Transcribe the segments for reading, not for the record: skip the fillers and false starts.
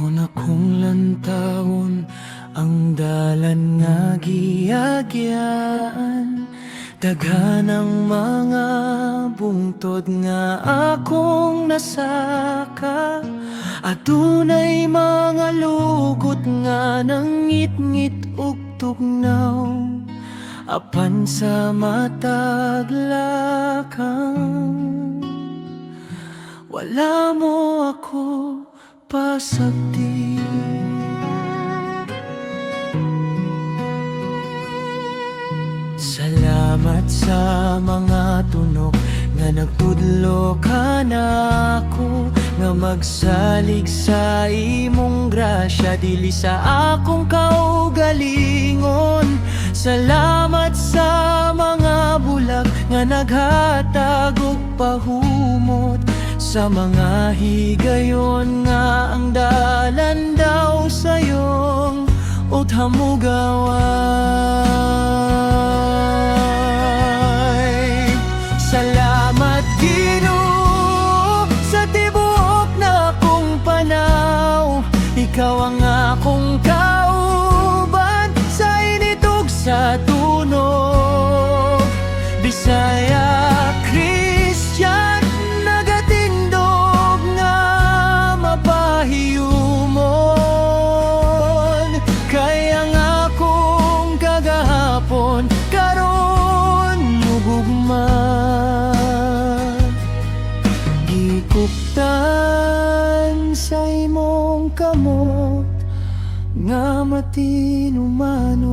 na kung lantawon ang dalan nga giagyaan. Daghan ang mga bungtod nga akong nasaka. Adunay mga lugot nga nangit-ngit ug tugnaw, apan sa matag lakang wala mo ako pasagdi. Salamat sa mga tunok nga nagtudlo ka na ako, nga magsalig sa imong grasya dili sa akong kaugalingon. Salamat sa mga bulag nga naghatag og pahumot, sa mga higayon nga ang dalan daw sayong uthamugaway. Salamat Ginoo sa tibuok na akong panaw, ikaw ang akong kauban sa init ug sa tunog. Bisaya, Christian, nagatindog nga mapahiyumon, kaya nga akong kagahapon karon mugugma. Gikuptan sa imong kamot nga matinumanon.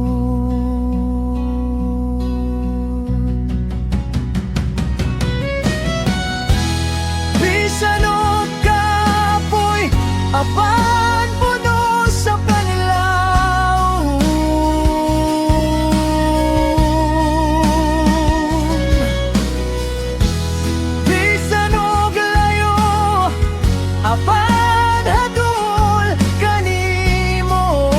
Bisan og kapoy apan puno sa panlaw, bisan og layo apan hadul kanimo.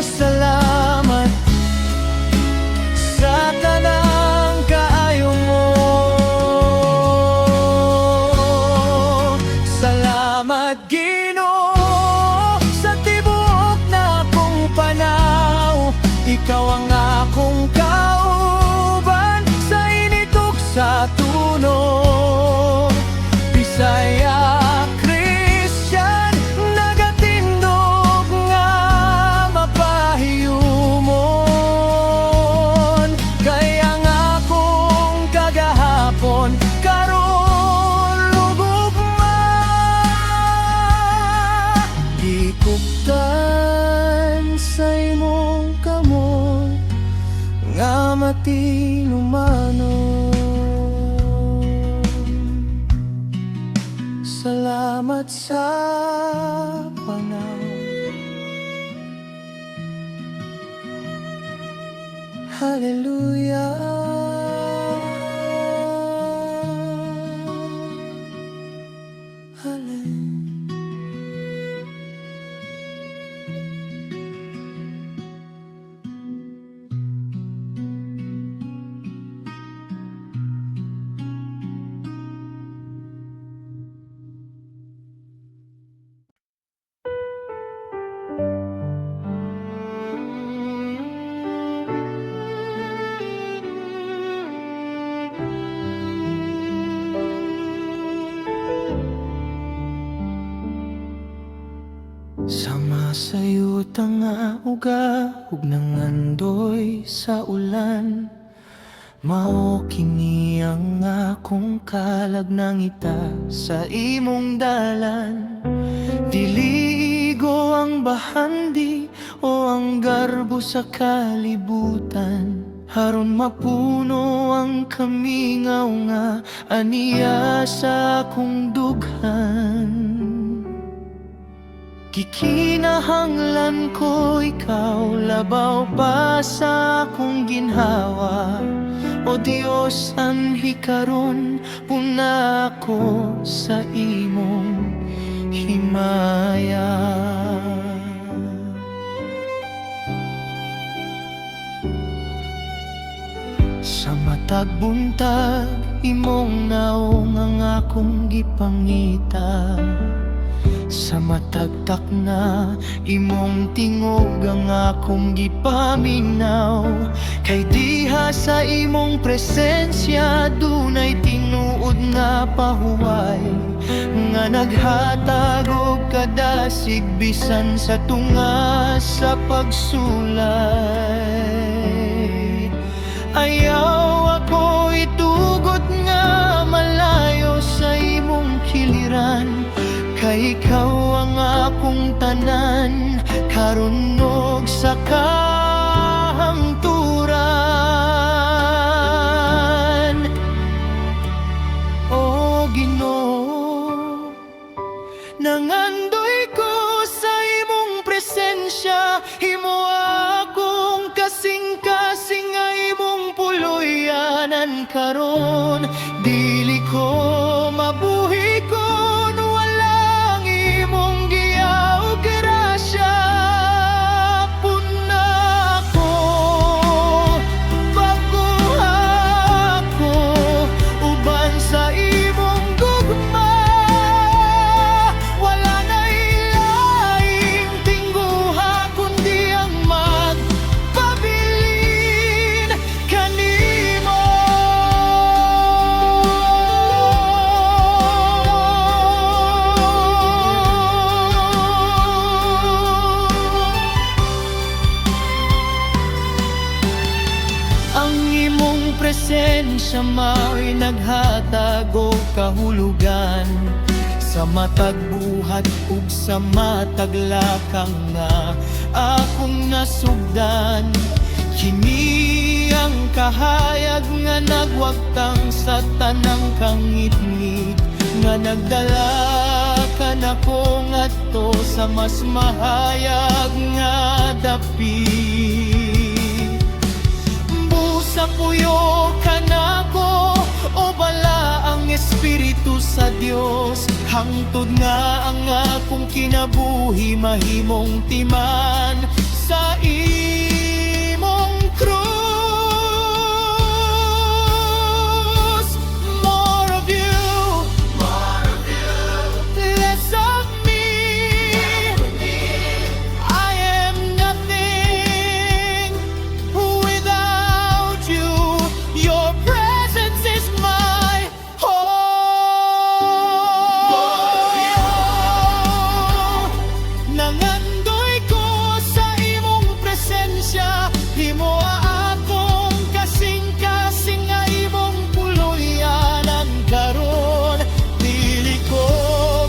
Salamat sa tanang kaayo mo. Salamat Ginoo sa tibuok na akong panaw, ikaw ang akong kauban sa init ug sa tunog. Bisaya, Christian, nagatindog nga mapahiyumon, kaya nga akong kagahapon karon lugugma. Gikuptan sa imong kamot nga matinumanon. Salamat sa panahon. Hallelujah. Sama sa'yo tanga uga ug nangandoy sa ulan, mao kini ang akong kalagnangita sa imong dalan. Dili igo ang bahandi o ang garbo sa kalibutan, haron mapuno ang kamingaw nga aniya sa akong dughan. Kikinahanglan ko ikaw, labaw pa sa akong ginhawa. O Diyos, anhi karon puna ako sa imong himaya. Sa matag buntag imong naong ang akong gipangita. Sa matagtak na imong tingog ang akong gipaminaw. Kay diha sa imong presensya dunay tinuod na pahuway, nga naghatag og kadasig bisan sa tunga sa pagsulay. Ayaw ako itugot nga malayo sa imong kiliran, kay ikaw ang akong tanan karon ug sa kahangturan. O Ginoo, nangandoy ko sa imong presensya, himo akong kasing-kasing nga imong puloy-anan karon. Dili ko mabuhi kon walang imong giyaw grasya. Puna ko, bago ako, uban sa imong gugma. Wala na ilaing tingguha kundi ang magpabilin kanimo. Ang imong presensya mao'y naghatag og kahulugan sa matag buhat ug sa matag lakang nga akong nasugdan. Kini ang kahayag nga nagwagtang sa tanang kangitngit, nga nagdala ka nako ngadto sa mas mahayag nga dapit. Busa puyo ka nako o bala ang Espiritu sa Dios, hangtod nga ang akong kinabuhi mahimong timan sa imong krus. More of you, less of me. I am nothing without you. Your presence is my all. Nangandoy ko sa imong presensya, himo akong kasing-kasing nga imong puloy-anan karon. Dili ko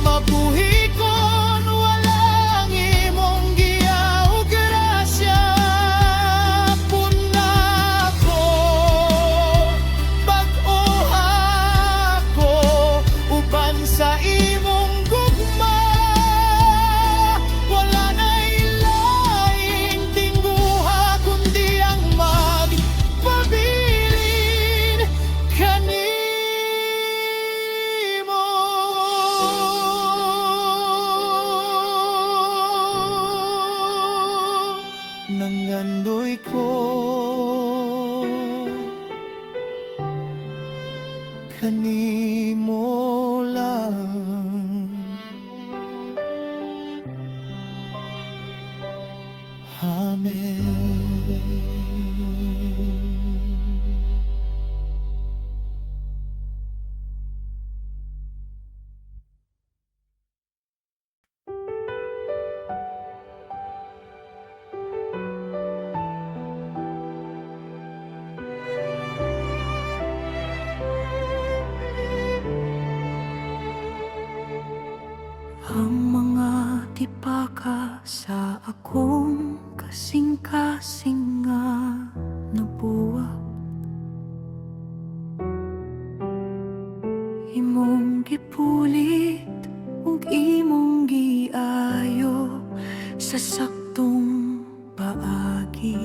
mabuhi kon walang imong giyaw grasya. Puna ko, bag-o ako, uban sa imong gugma. Wala na ilaing tingguha kundi ang magpabilin kanimo. Nangandoy ko kanimo lang. Amen. Ang mga tipaka sa akong kasing-kasing nga nabuwak, imong gipulit ug imong giayo sa saktong paagi.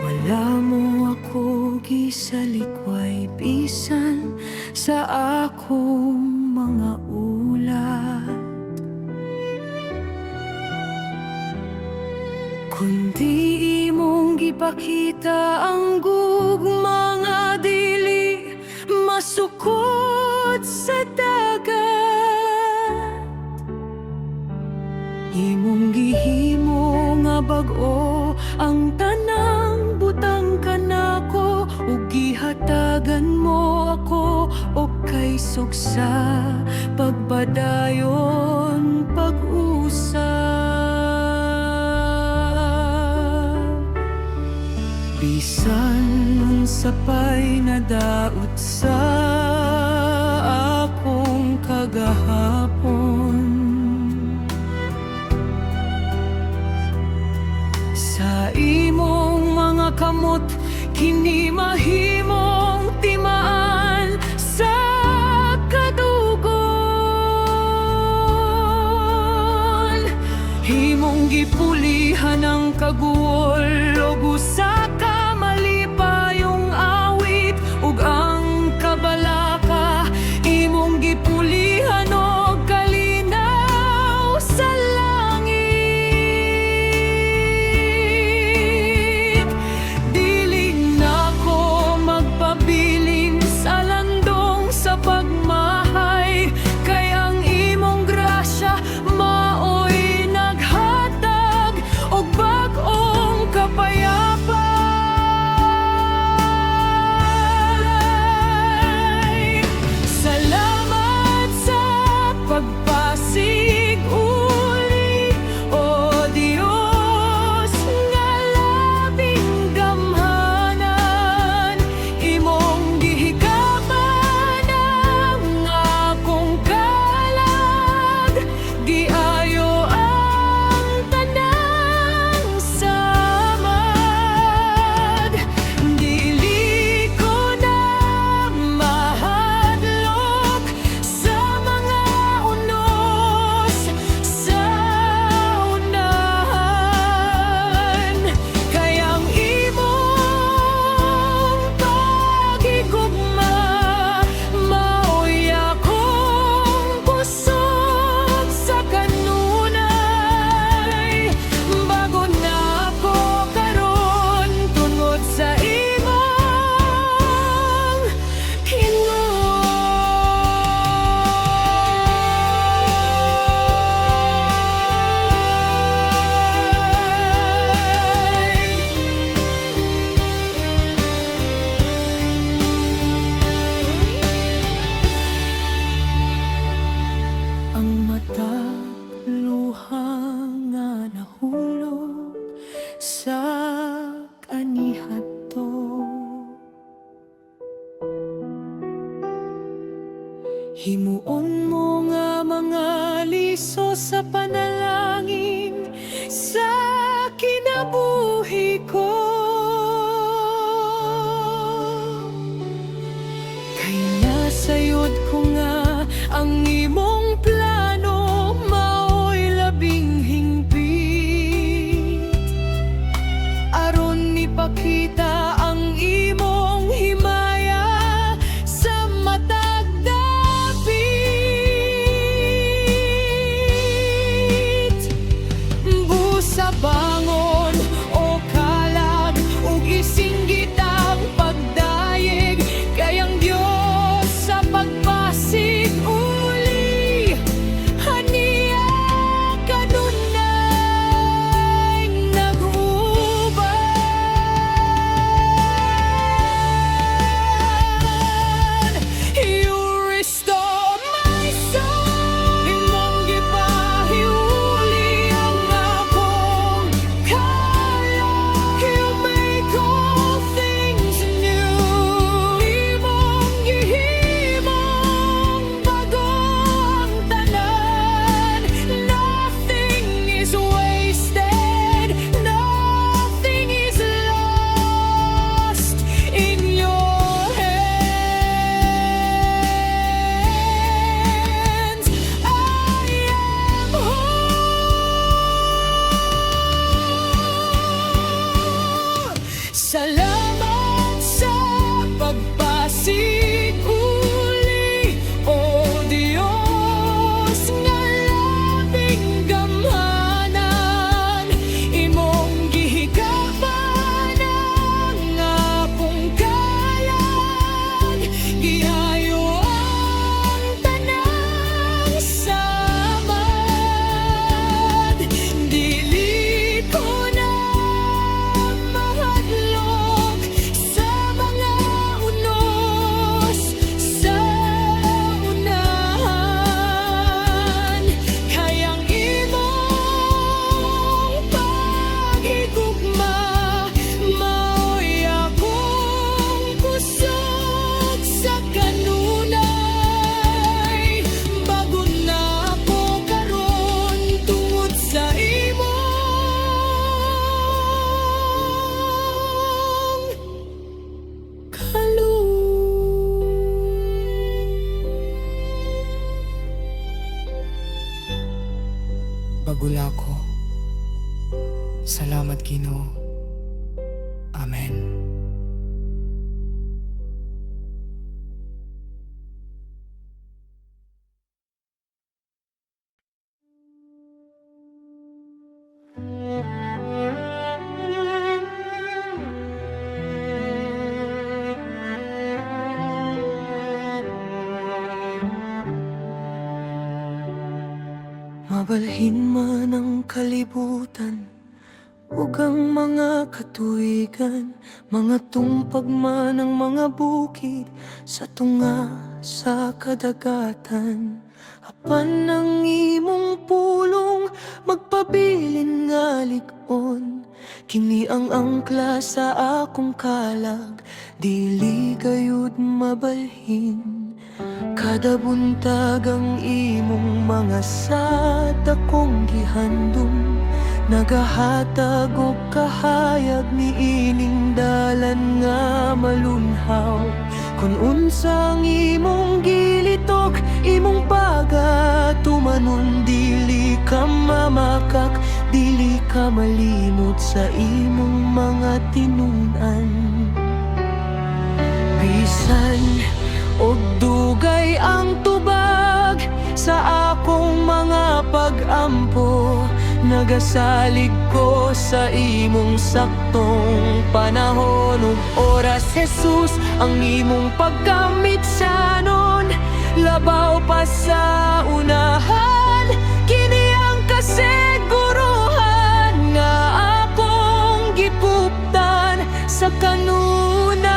Wala mo ako gisalikway bisan sa akong mga ulat, kundi imong giba ipakita ang gugma nga dili masukot sa dagat. Imong gihimo nga bag-o ang tanang butang kanako, ug gihatagan mo ako o kay suksa pagbadayon pag-usap. Bisan unsa pa'y nadaot sa akong kagahapon, sa imong mga kamot kini mahimong timaan sa kadugon. Himong gipulihan ang kaguol ug usa ka malipayong awit, ug ang kabalaka imong gipulihan og kalinaw sa langit. Dili nako magpabilin sa landong sa pagmahay, kay ang imong grasya mao'y naghatag og bag-ong kapayapay. Salamat sa pagpasig-uli, O Dios nga labing gamhanan. Imong gihikapan ang akong kalag, giayo ang tanang samad. Dili ko na mahadlok sa mga unos sa unahan, kay ang imong pagigugma mao'y akong pusod sa kanunay. Bago na ako karon tungod sa imong ang matag luha nga nahulog sa kaniadto. Himuon mo nga mga liso sa panalangin sa kinabuhi ko, kay nasayod ko nga ang imong plano mao'y labing hingpit, aron ipakita ang imong himaya sa matag dapit. Busa bangon o kalag pagula ko. Salamat, Ginoo. Amen. Mabalhin man ang kalibutan, ug ang mga katuigan, mga tumpag man ang mga bukid, sa tunga sa kadagatan. Apan ang imong pulong, magpabilin nga lig-on, kini ang angkla sa akong kalag, dili gayud mabalhin. Kada buntag ang imong mga sad akong gihandom, nagahatag og kahayag niining dalan nga malunhaw. Kung unsang imong gilitok, imong pagatumanon, dili ka mamakak, dili ka malimot sa imong mga tinunan. Bisan og dugay ang tubag sa akong mga pag-ampo, nagasalig ko sa imong saktong panahon ug oras, Jesus. Ang imong pagkamit sa nun, labaw pa sa unahan, kini ang kasiguruhan nga akong gipuptan sa kanunay.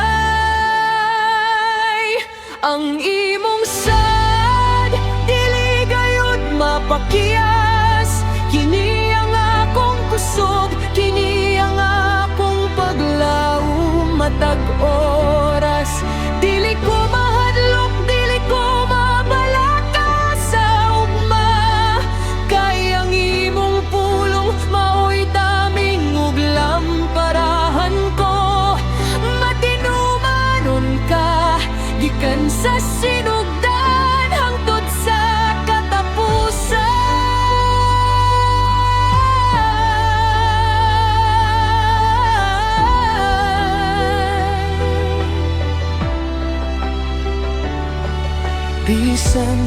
Ang imong sad, dili gayud mapakiyas, kini ang akong kusog, kini ang akong paglaom. Matag oras, dili ko mahadlok, dili ko mabalaka sa ugma, kay ang imong pulong maoy daming ug lamparahan ko. Matinumanon ka, gikan sa sinugdan hangtod sa katapusan. Bisan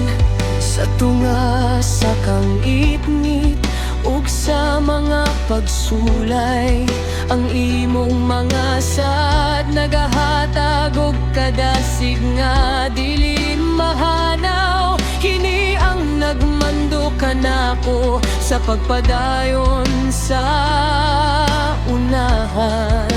sa tunga sa kangit-ngit ug sa mga pagsulay, ang imong mga sad nagahatag og kadasig nga dili mahanaw, kini ang nagmando kanako sa pagpadayon sa unahan.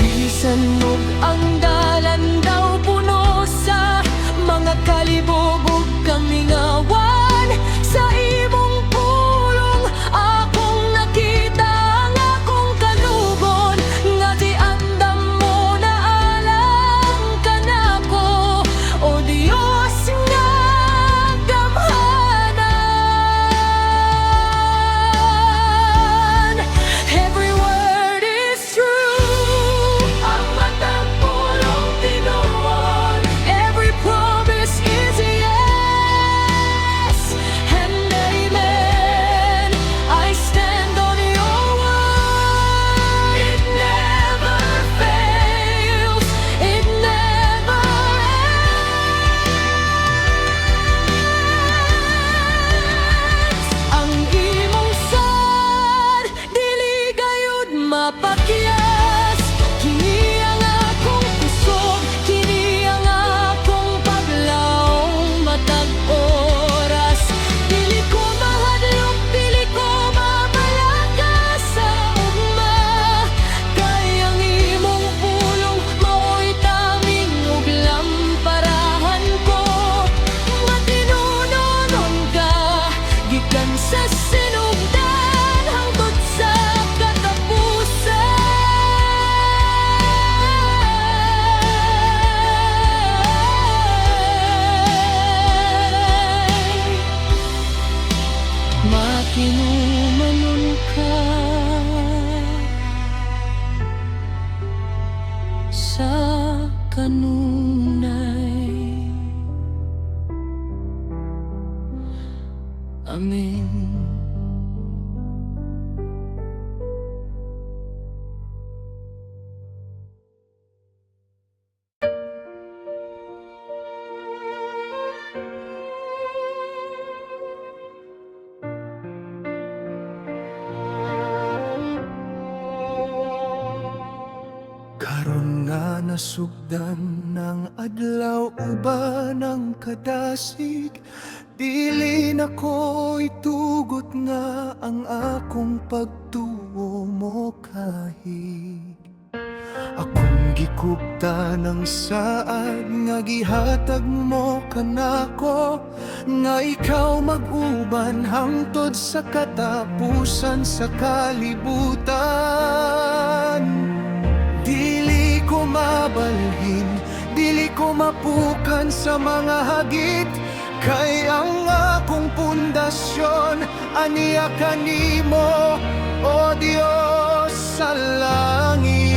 Bisan og ang dalan daw puno sa mga kalibog ug kamingawan, sa imong pulong akong nakita ang akong kanugon, nga di andam mo na alam ka nako, o Dios nga gamhanan. Every word is true, ang matang pulong tinuwa. nasugdan ng adlaw uban ng kadasig, dili na ko itugot nga ang akong pagtuo mo kahig. Akong gikupta ng saad nga gihatag mo kanako, nga ikaw mag-uban hangtod sa katapusan sa kalibutan. Dili ko mabalhin, dili ko mapukan sa mga hagit, kay ang akong pundasyon aniya kanimo, o Diyos sa langit.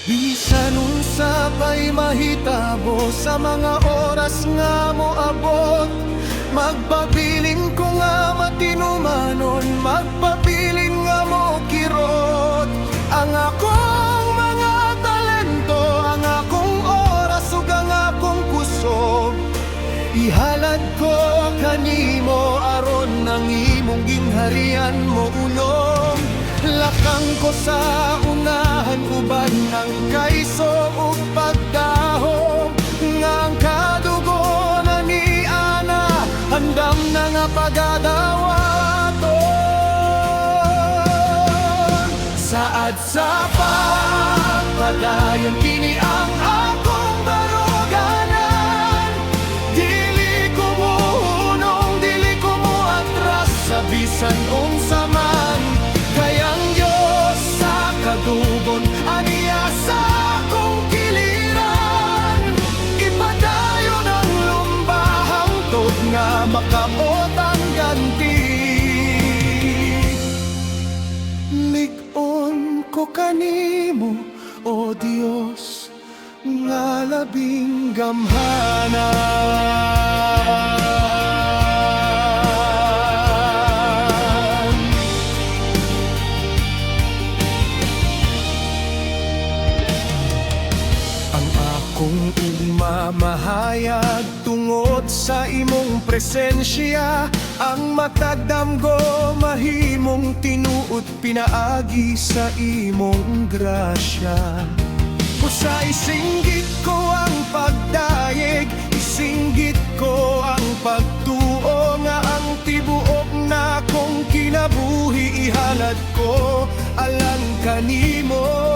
Bisan unsa pa'y mahitabo sa mga oras nga mo abot, magpabilin ko nga matinumanon, magpabilin nga mo kirot. Ang akong mga talento, ang akong oras ug ang akong kusog, ihalad ko kanimo aron nang imong gingharian mo unom. Lakang ko sa unahan uban ng kaiso ug pagdahom, nga ang kadugo na ni Ana handam na nga pagadawaton. Saad sa pagpadayon kini ang akong baruganan, dili ko muhunong, dili ko muatras sa bisan unsa man. Kayang Diyos sa kadugon aniya sa akong kiliran, ipadayon ang lumbahang tod nga makaot ang ganti. Lig-on ko kanimo, o Diyos, nga labing gamhanan. Kung imamahayag tungod sa imong presensya, ang matagdamgo mahimong tinuot pinaagi sa imong grasya. Usa isinggit ko ang pagdayeg, isinggit ko ang pagtuo, nga ang tibuok na kong kinabuhi ihalad ko alang kanimo.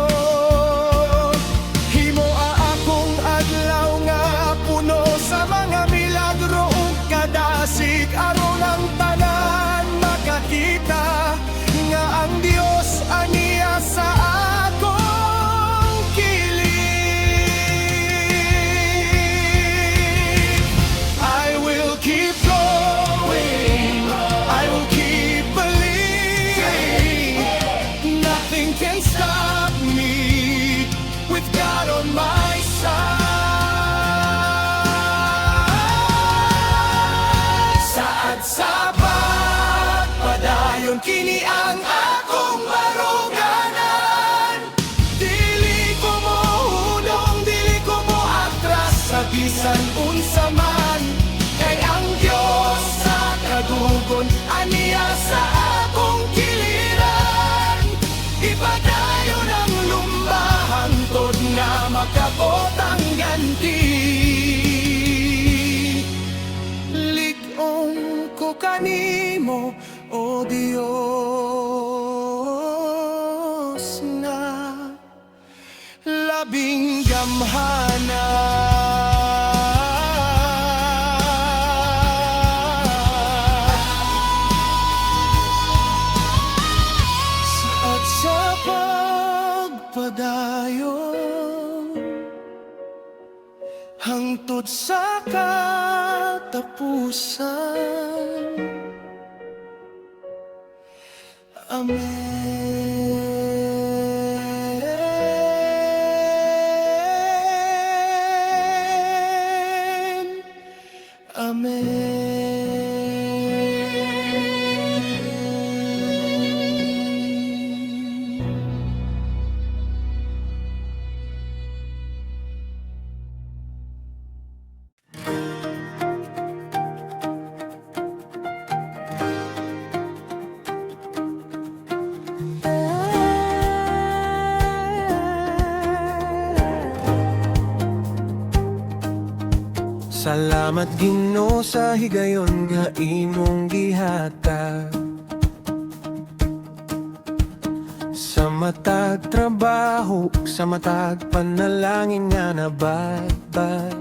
Adlaw nga puno sa mga milagro ug kadasig, aron ang tanan makakita nga ang Dios aniya sa akong kilig. I will keep going, I will keep believing, nothing can stop me with God on my side. Sa pagpadayon kini ang akong baruganan, dili ko mohunong, dili ko moatras sa bisan unsa man. Kay ang Diyos sa kadugon aniya sa akong kiliran, ipadayon ang lumbahang tod nga makabot ang ganti. Ko kanimo, o Diyos, na labing gamhanan. Saad sa pagpadayon hangtod sa katapusan. Amen. Amen. Salamat Ginoo sa higayon nga imong gihatag. Sa matag trabaho, sa matag panalangin nga nabaybay.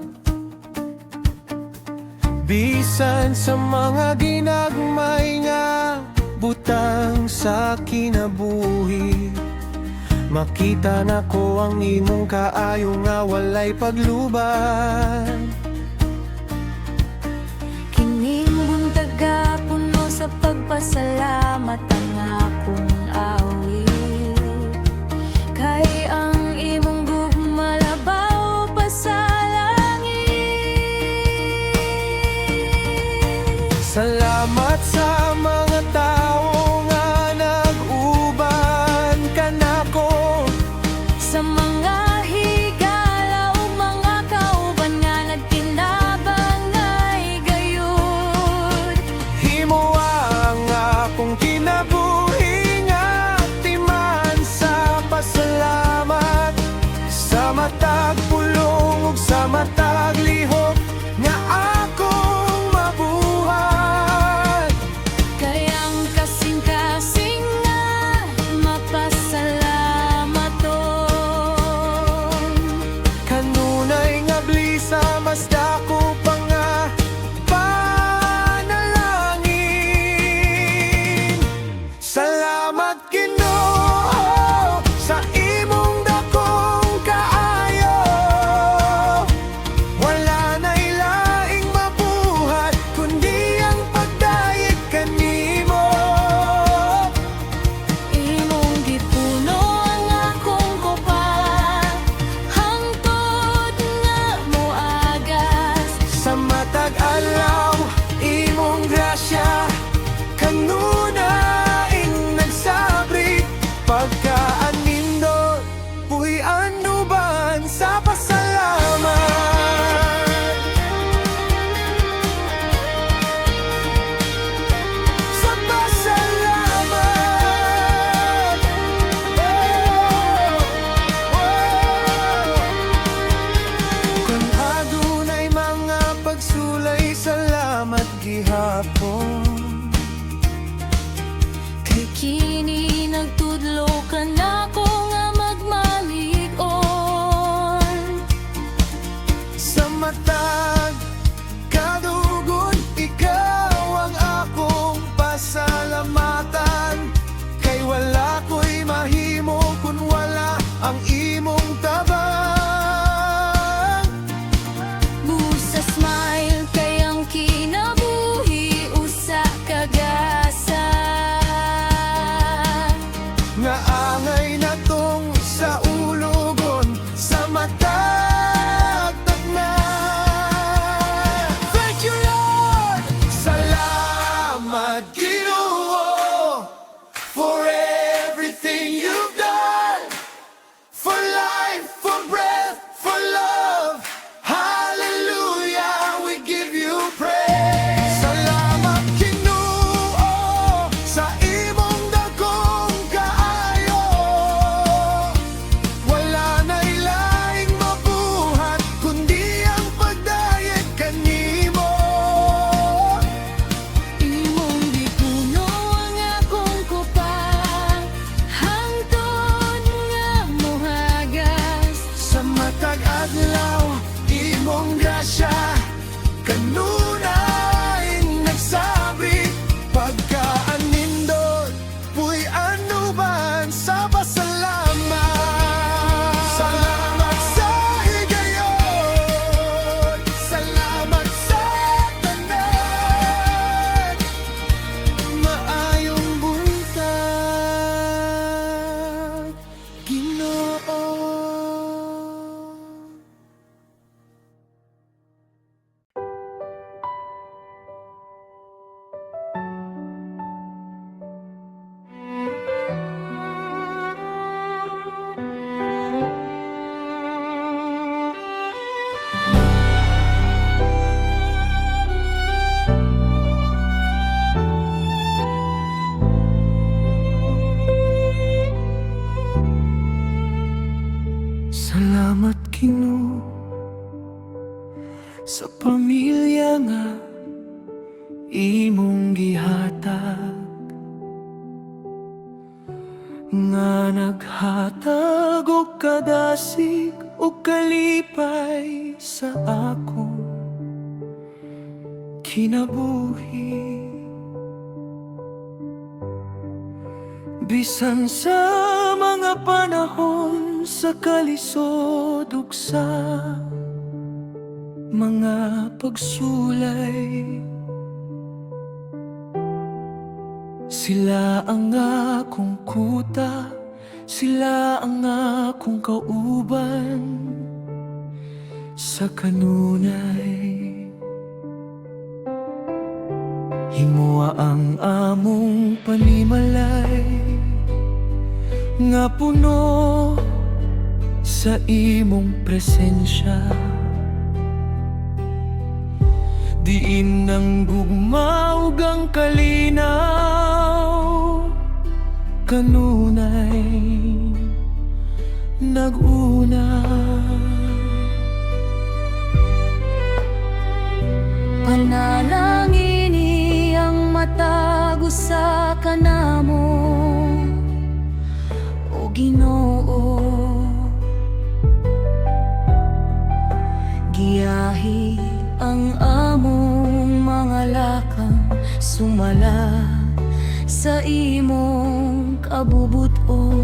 Bisan sa mga ginagmay nga butang sa kinabuhi, makita na ko ang imong kaayo nga walay pagluban. Kining buntaga puno sa pagpasalamat ang akong awit, kay ang imong gugma labaw pa sa langit. Salamat sa mga tao nga nag-uban ka nako, Sa mga higala o mga kauban nga nagtinabang ay gayud. himo ang akong kinabuhi nga timan sa pasalamat. Sa matag pulong ug sa matag lihok nga akong mabuhat. Kayang kasing-kasing nga mapasalamat-on. Kanunay nga blisa mas dako pa nga panalangin. Salamat Ginoo sa imong dakong kaayo. Wala na ilaing mabuhat kundi ang pagdayeg kanimo. Imong gipuno ang akong kupa, hangtod nga moagas. Sa matag alaw, imong grasya, kanunaing nagsabri. Pagkaanindot, puy anuban sa pasalamat. Sa pasalamat. Kung adunay mga pagsulay, salamat gihapon. Kay kini nagtudlo ka nako nga magmalig-on. Sa matag kadugon, ikaw ang akong pasalamatan. Kay wala ko'y mahimo kung wala ang imong tabang. Busa smile kay ang kinabuhi usa kagasa. Nga angay na tong sa ulogon, sa matag tagna. Thank you Lord! Salamat Ginoo for everything you've done. For life, for breath, for love. Hallelujah, we give you praise. Salamat Ginoo sa imong dakong kaayo. Wala na ilaing mabuhat kundi ang pagdayeg kanimo. Imong gipuno ang akong kupa, hangtod nga mohagas. Sa matag adlaw, imong grasya, kanunaing nagsabri. Pagkaanindot, puy anuban sa pasalamat. Salamat sa higayon, salamat sa tanan. Maayong buntag, Ginoo. Salamat Ginoo sa pamilya nga imong gihatag, nga naghatag og kadasig o kalipay sa akong kinabuhi. Bisan sa mga panahon sa kalisod ug sa mga pagsulay, sila ang akong kuta, sila ang akong kauban sa kanunay. Himoa ang among panimalay, nga puno sa imong presensya. Diin ang gugma ug ang kalinaw, kanunay nag-una. Panalangin iyang matago sa kanamo, o Ginoo. Giyahi ang among mga lakang, sumala sa imong kabubuton.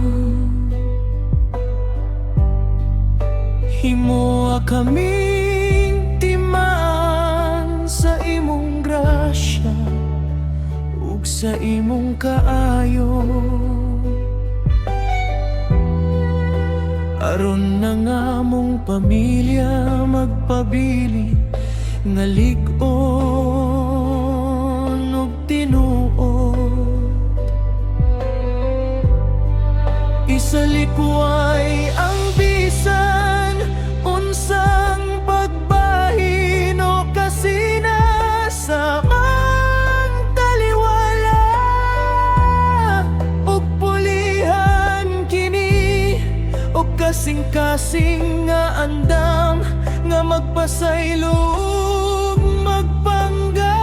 Himoa kaming timaan sa imong grasya ug sa imong kaayo, aron ng among pamilya magpabili nga lig-on ug tinuod. Isalikway ang bisan unsang pagbahin o kasinasamang taliwala, ug pulihan kini o kasing-kasing nga andam nga magpasaylo ug magpangga.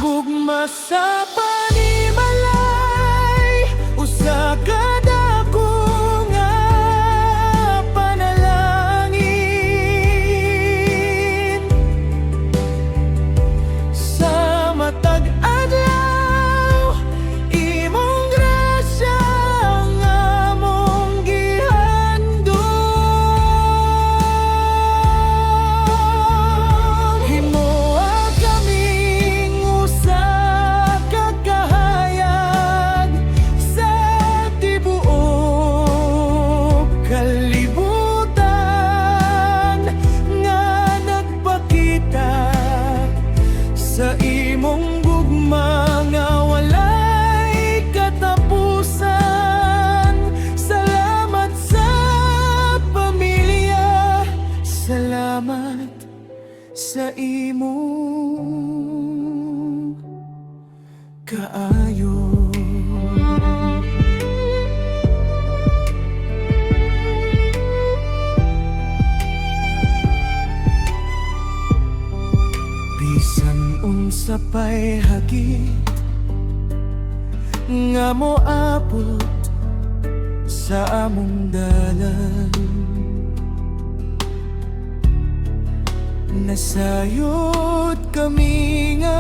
Gugma sa panimalay, usa ka dako nga panalangin, sa matag adlaw imong grasya ang among gihandom. Himoa kaming usa ka kahayag sa tibuok kalibutan, nga nagpakita sa imong gugma nga walay katapusan. Salamat sa pamilya, salamat sa imong kaayo. Bisan unsa pa'y hagit nga moabot sa among dalan, nasayod kami nga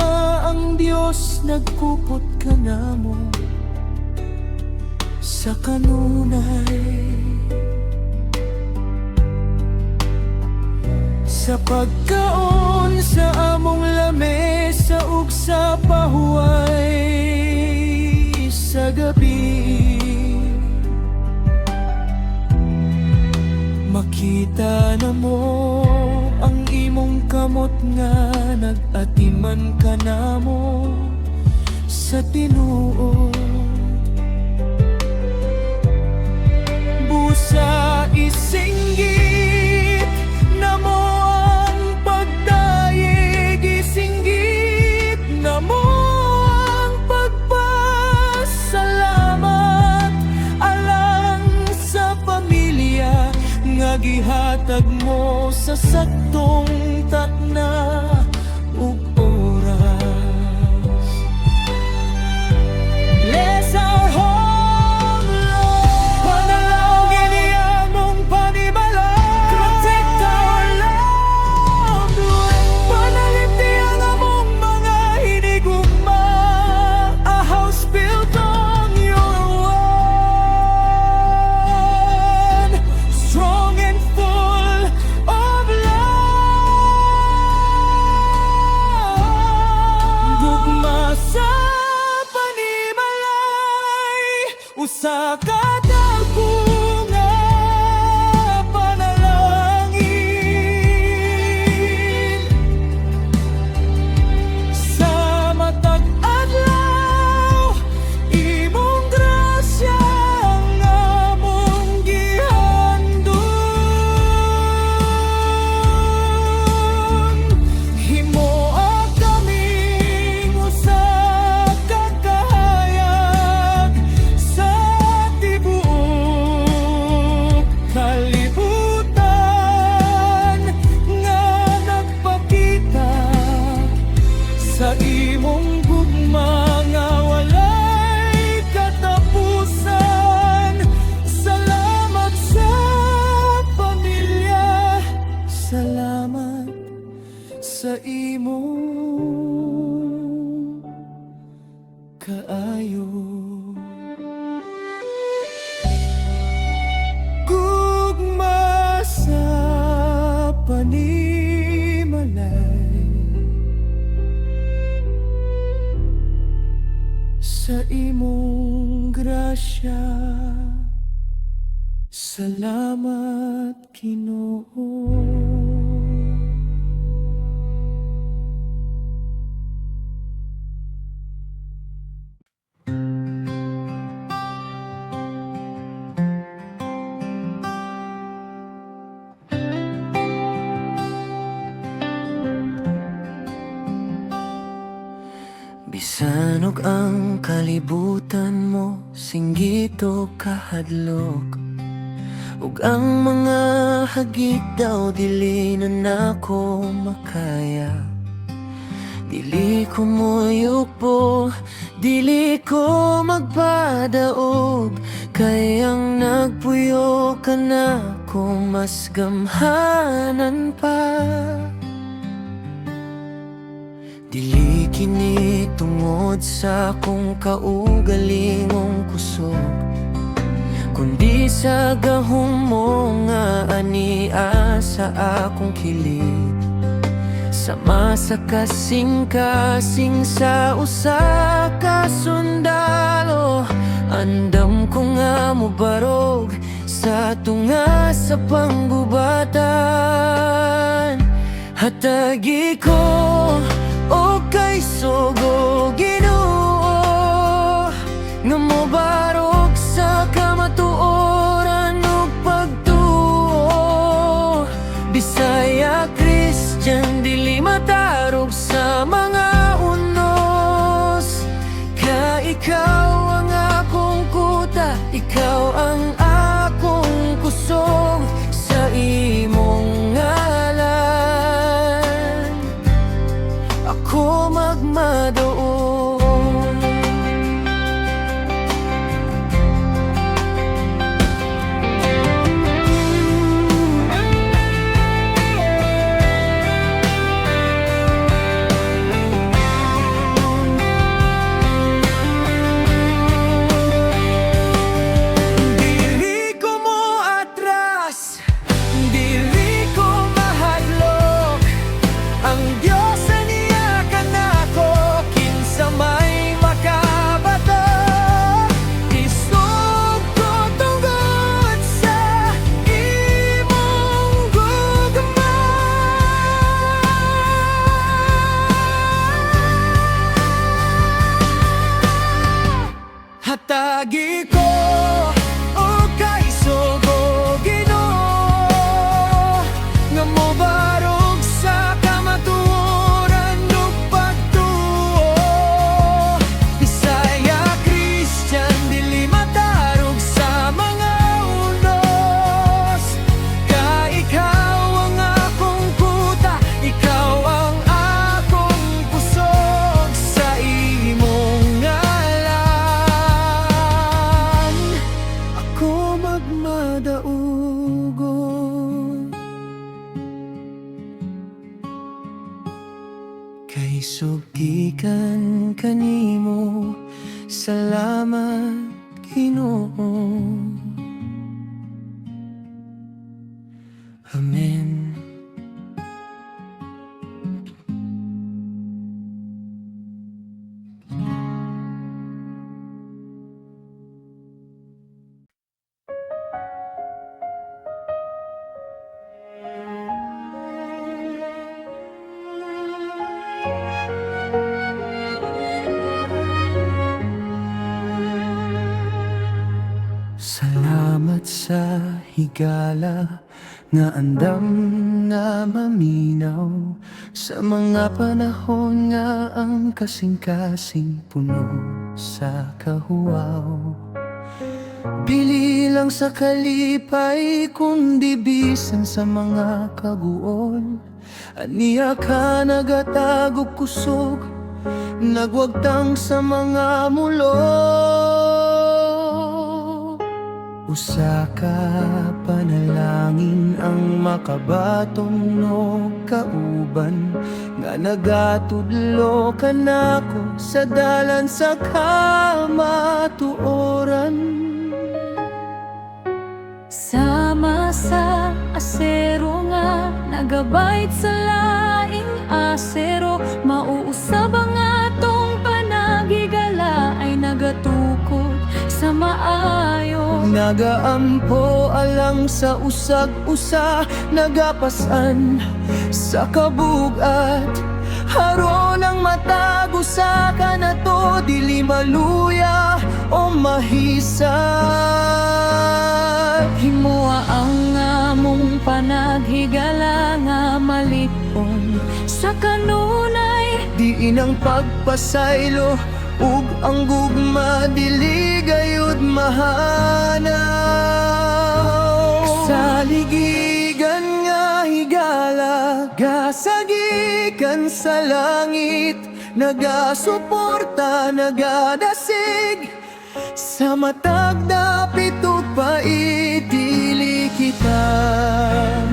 ang Dios nagkupot kanamo sa kanunay. Sa pagkaon sa among lamesa ug sa pahuway sa gabi, makita na mo ang imong kamot nga nag-atiman ka namo sa tinuod. Busa isinggit na mo ang pagdayeg, isinggit na mo ang pagpasalamat alang sa pamilya, gihatag mo sa saktong takna ug oras. Bless our home, Lord. Panalangin niya mong panibalag. Protect our loved ones. Panalipti ang among mga hinigugma. A house built on your word, strong and full of love. Gugma sa panimalay, usa ka dako nga panalangin. Sa matag adlaw, imong grasya ang among gihandon. Himoa kaming usa ka kahayag sa tibuok kalibutan nga nagpakita sa imong gugma nga walay katapusan. Salamat sa pamilya, salamat sa imong kaayo. Gugma sa panimalay, sa imong grasya, salamat Ginoo. Bisan og ang kalibutan mo singgit o kahadlok, ug ang mga hagit daw dili na nako makaya. Dili ko moyukbo, dili ko magpadaog, kay ang nagpuyo ka na ko mas gamhanan pa. Dili kini tungod sa akong kaugalingong kusog, kundi sa gahom mo nga ania sa akong kilid. Sama sa kasing-kasing sa usa ka sundalo, andam ko nga mubarog sa tunga sa panggubatan. Hatagi ko o kay sugo Ginoo, nga mobarog sa kamatuoran ug pagtuo. Bisaya, Christian, dili matarog sa mga unos. Ka ikaw ang akong kuta, ikaw ang akong kusog. Sa imong ngalan ako magmadoon. Dili ko mo atras, dili ko mahadlok. Ang Diyos niya ka nako, kinsa may makabata. Isog ko tungod sa imong gugma. Hatagi ko o kay sugo Ginoo, nga mobarog sa kamatuoran ug pagtuo. Bisaya, Christian, dili matarog sa mga unos. Ka Ginoo. Amen. Salamat sa higala nga andam nga maminaw sa mga panahon nga ang kasing-kasing puno sa kahuwaw. Bili lang sa kalipay kundi bisan sa mga kaguol. Aniya ka nagatagog kusog, nagwagtang sa mga mulo. Usa ka panalangin ang makabaton no kauban nga nagatudlo kanako sa dalan sa kamatuoran. Sama sa asero nga nagabait sa laing asero, mauusab ang atong panagigala ay nagatukod sa maayo. Nagaampo alang sa usag-usa, nagapasan sa kabugat. Haron ang matago sa kanato, dili maluya o mahisag. Himuha ang among panaghigala nga malipon sa kanunay. Diin ang pagpasaylo ug ang gugma dili gayud mahanaw. Sa ligigan nga higala gasagikan sa langit, nagasuporta nagadasig sa matag dapit ug pait. Dili kita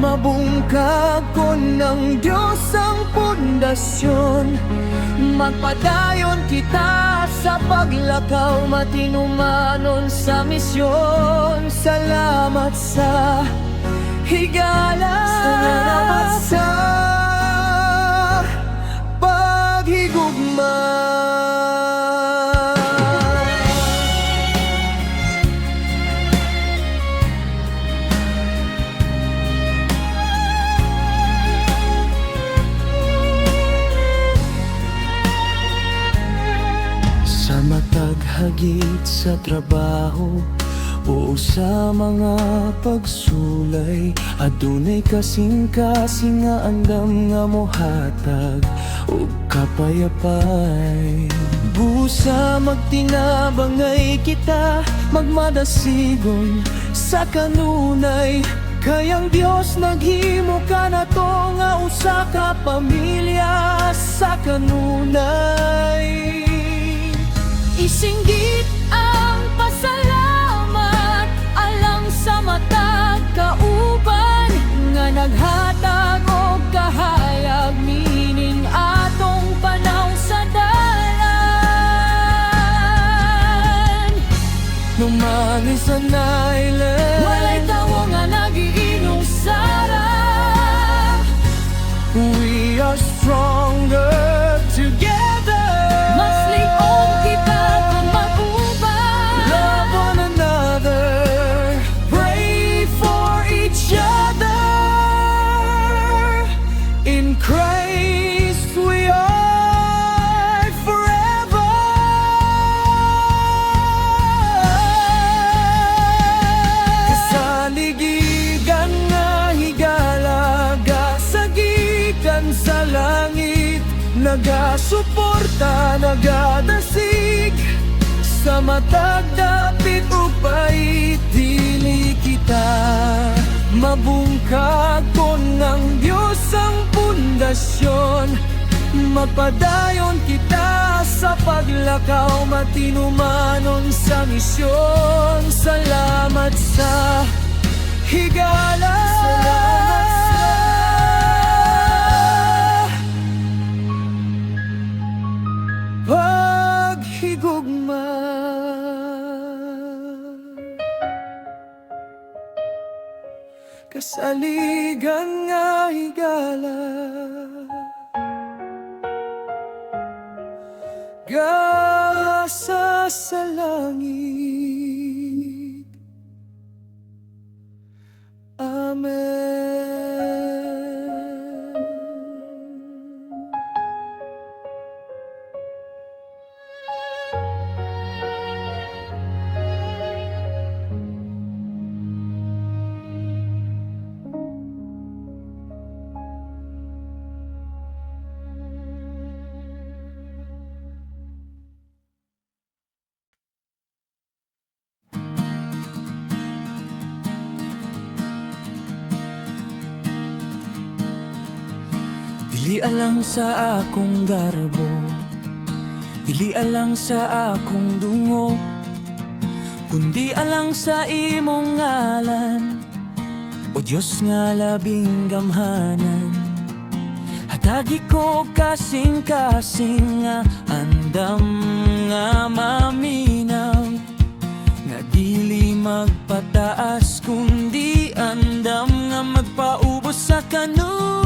mabungkag kon ng Diyos ang pundasyon. Magpadayon kita sa paglakaw, matinumanon sa misyon. Salamat sa higala, salamat sa paghigugma. Sa mataghagit sa trabaho o sa mga pagsulay, adunay kasing-kasing nga andam nga mohatag o kapayapay. Busa magtinabangay kita, magmadasigon sa kanunay. Kayang Diyos naghimo ka na to nga usa ka pamilya sa kanunay. Isinggit ang pasalamat alang sa matag kauban nga naghatag og kahayag mining atong panaw sa dalan. Numangin sa nailan, Walay tawo nga nagiinom sara. we are stronger together. Mas liog kita kung mag-uban. Love one another, pray for each other. In Christ we are forever. Kasaligigan nga higala, gasagikan sa langit, nagasuporta, nagadasig sa matag dapit ug pait. Dili kita mabungkag kon ng Diyos ang pundasyon. Magpadayon kita sa paglakaw, matinumanon sa misyon. Salamat sa higala, salamat sa paghigugma. kasaligan nga higala. Gasa sa langit. Amen. Dili alang sa akong garbo, dili alang sa akong dungo, kundi alang sa imong ngalan, o Diyos nga labing gamhanan. Hatagi ko kasing-kasing nga andam nga maminaw, nga dili magpataas kundi andam nga magpaubos sa kanunay.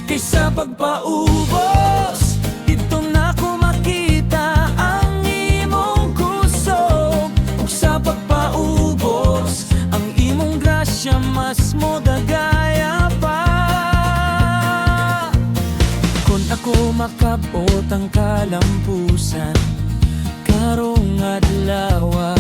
Kaysa pagpaubos, dito na ko makita ang imong kusog. Ug sa pagpaubos, ang imong grasya mas modagaya pa. Kung ako makabot ang kalampusan karong adlaw,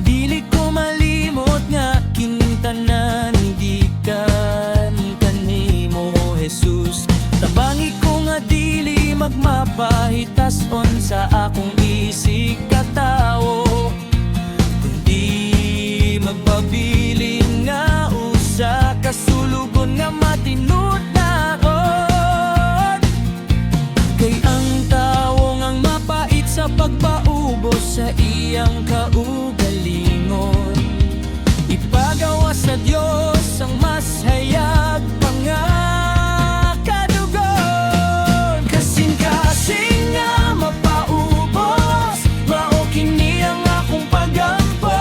dili ko malimot nga kining tanan gikan kanimo Jesus. Tabangi ko nga dili magmapahitas-on sa akong isig katawo, kundi magpabiling nga usa kasulugon nga matinudnaon. Kay ang tawo ngang mapait sa pagpaubos sa iyang kaugalingon, ipagawa sa Diyos ang mas hayag pa nga kadugon. Kasing-kasing nga mapaubos, mao kini ang akong pagampo.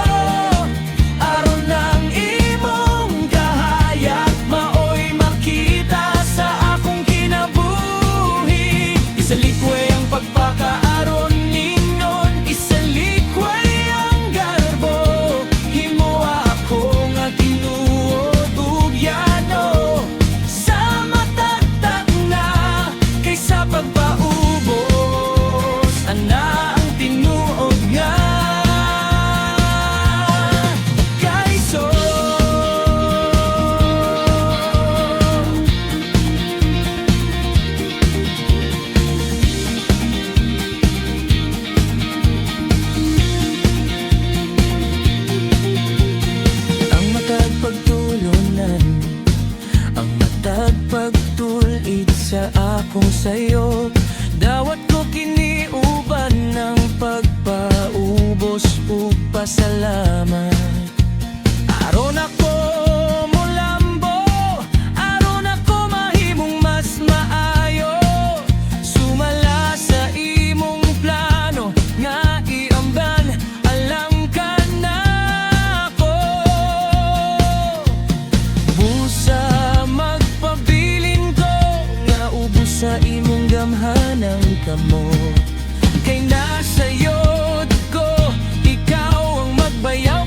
Aron ng imong kahayag, maoy makita sa akong kinabuhi. Isalikway ang pagpakaaron ningon, isalikway ang garbo. Himuha ako nga tinuod ug yano sa matagtag na. Kaysa pagpaubos, ana ang tinuod nga kayso. Ang matag pagtulunan, ang matag pagtulit sa akong sayo, dawat ko kiniuban ng pagpaubos ug pasalamat. Aron ako mulambo, aron ako mahimong mas maayo, sumala sa imong plano nga iamban alam ka na ako. Busa magpabilin ko nga ubos sa imong gamhanang kamo. Kay nasayod ko, ikaw ang magbayaw.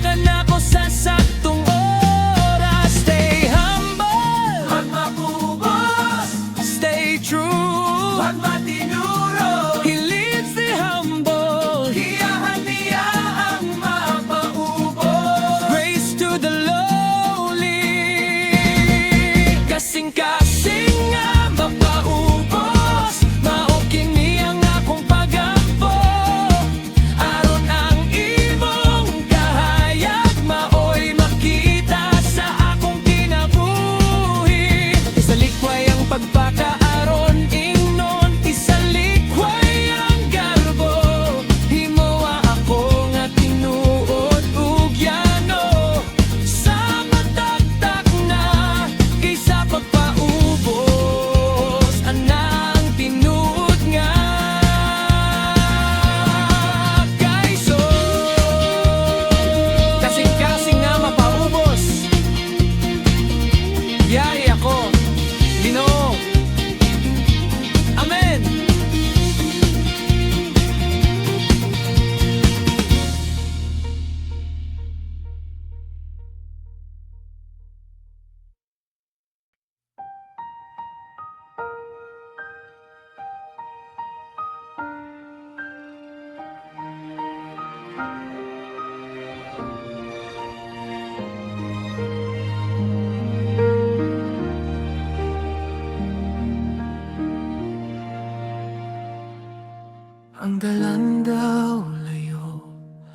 Ang dalan daw layo,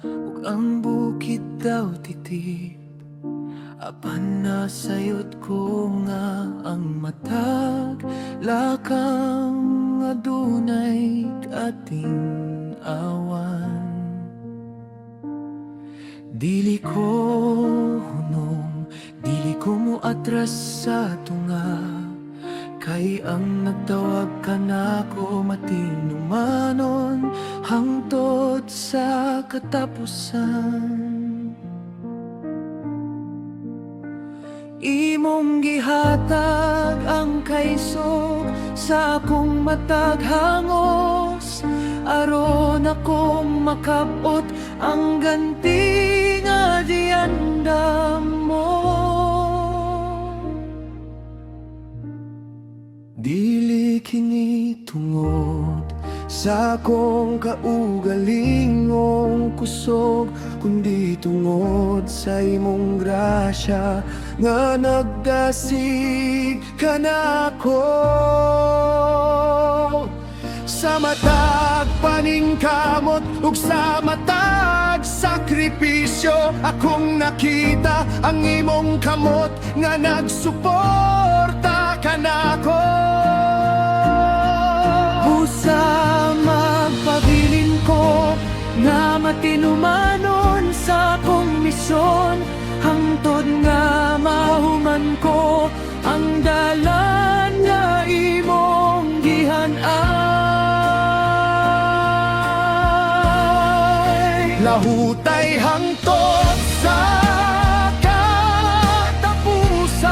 ug ang bukid daw titip. Apan nasayot ko nga ang matag lakang adunay ating awan. Dili ko hunong, dili ko mo atras sa tunga, kay ang nagtawag ka nako matinumanon hangtod sa katapusan. Imong gihatag ang kaisog sa akong matag hangos, aron ako makabot ang ganti nga diandam mo. Dili kini tungod sa akong kaugalingong kusog, kundi tungod sa imong grasya nga nagdasig ka nako. Sa matag paningkamot ug sa matag sakripisyo, akong nakita ang imong kamot nga nagsuporta ka nako. Busa magpabilin ko nga matinumanon sa akong misyon, hangtod nga mahuman ko ang dalan nga imong gihan-ay. Lahutay hangtod sa katapusan,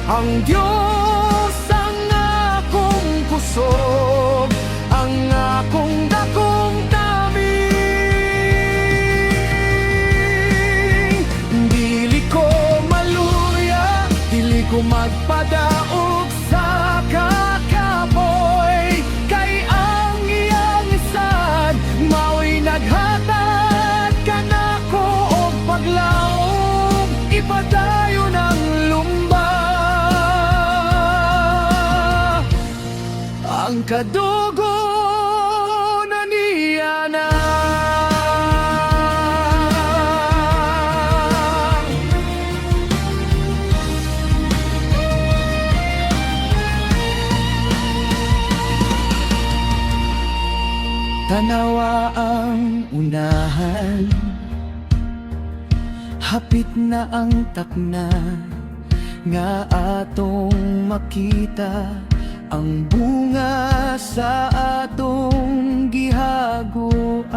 ang Diyos ang akong kusog, ang akong dakong taming. Dili ko maluya, dili ko magpadaog sa kakapoy, kay ang iyang isad mao'y naghatag ka nako og paglaom, ipadayon ang lumba. Ang kadugo na niya na tanawa ang unahan, hapit na ang takna nga atong makita ang bunga sa atong gihaguan.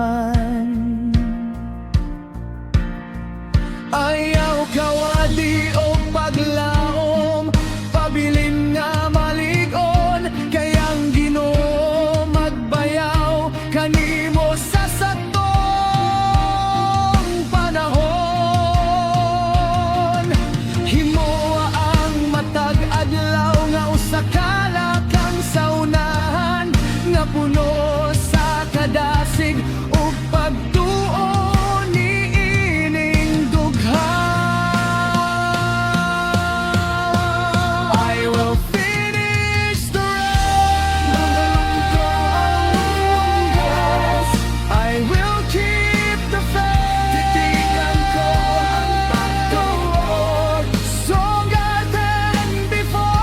Ayaw kawali o paglaom, pabilin nga maligon, kay ang Ginoo magbayaw kanimo sa satong panahon. Himoa ang matag adlaw nga usa ka sa unahan, nga puno sa kadasig ug pagtuo niining dugha. I will finish the race, I will keep the faith, titigan ko ang pagtuon, stronger than before.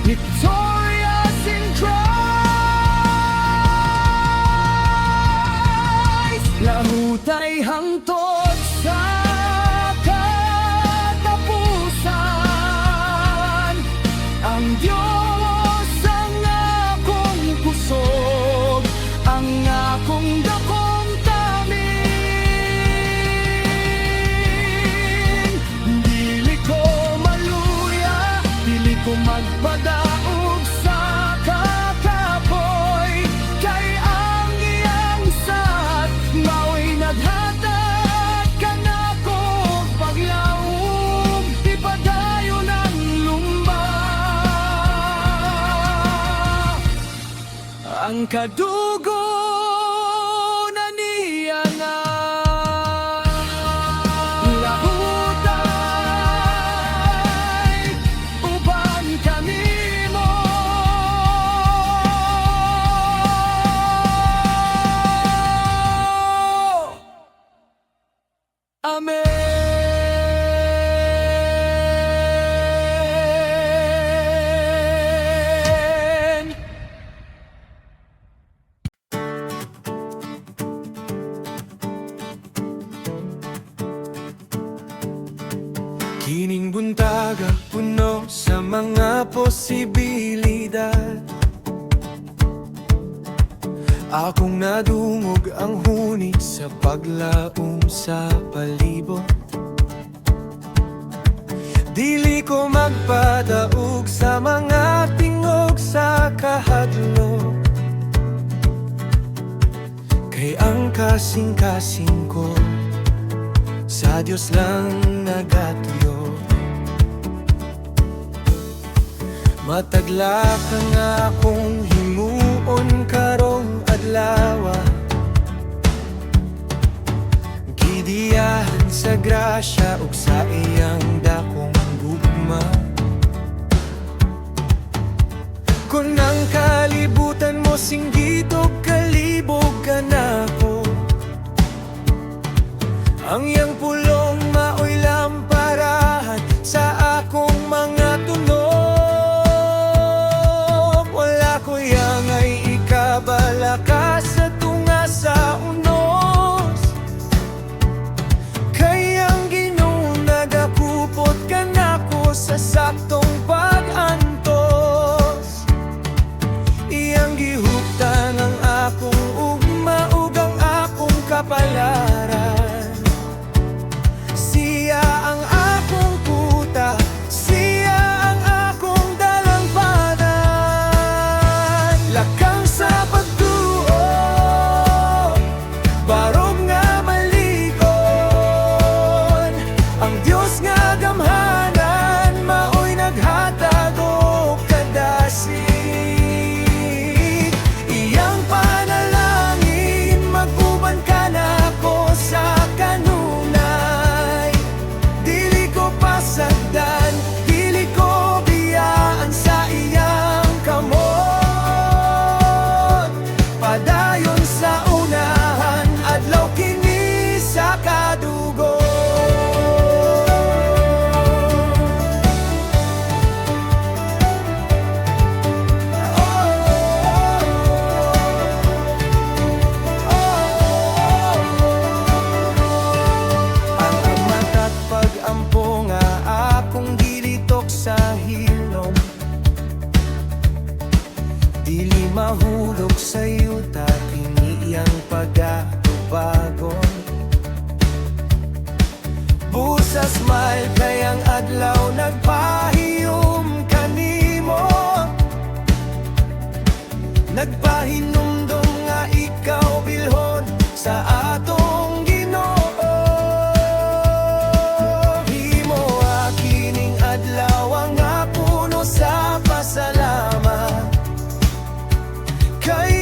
Victorious in Christ, lahutay hangtod sa katapusan, ang Diyos ang akong kusog, ang akong dakong taming. Dili ko maluya, dili ko magpadaog sa kakapoy, kay ang iyang sad mao'y naghatag ka nako og paglaom, ipadayon ang lumba. Ang kadugo na niya nga lahutay uban kanimo. Ang buntaga puno sa mga posibilidad. Akong nadungog ang huni sa paglaom sa palibot. Dili ko magpadaog sa mga tingog sa kahadlok. Kay ang kasing-kasing ko sa Diyos lang nagatuyo. Matagla ka nga akong himuon karong adlaw. Gidiyahan sa grasya ug sa iyang dakong gugma. Kung ang kalibutan mo singgit og kalibog ka na ko, ang iyang pulong maoy lamparahan sa akong mga tunog. Wala ko yang ay ikabalaka sa tunga sa unos. Kayang Ginoo nagakupot ka nako sa saktong pag-antos. Iyang gihuptan ang akong ugma ug ang akong kapalaran. Siya ang akong puta, siya ang akong dalampanan. Lakang sa pagtuo, barog nga maligon. Ang Diyos nga gamhanan, maoy naghatag og kadasig. Iyang panalangin, mag-uban ka nako sa kanunay. Dili ko pasagdan, dili ko biyaan sa iyang kamot. Padayon sa unahan, adlaw kini sa kadugo. Ang amata't pag-ampo nga akong gilitok sa hilom. Dili mahulog sa yuta, kini iyang pag-atubagon. Busa smile kayang adlaw nagpahiyom kanimo. Nagpahinumdum nga ikaw bilhon sa atong Ginoo. Himo kining adlaw ang puno sa pasalamat. Kay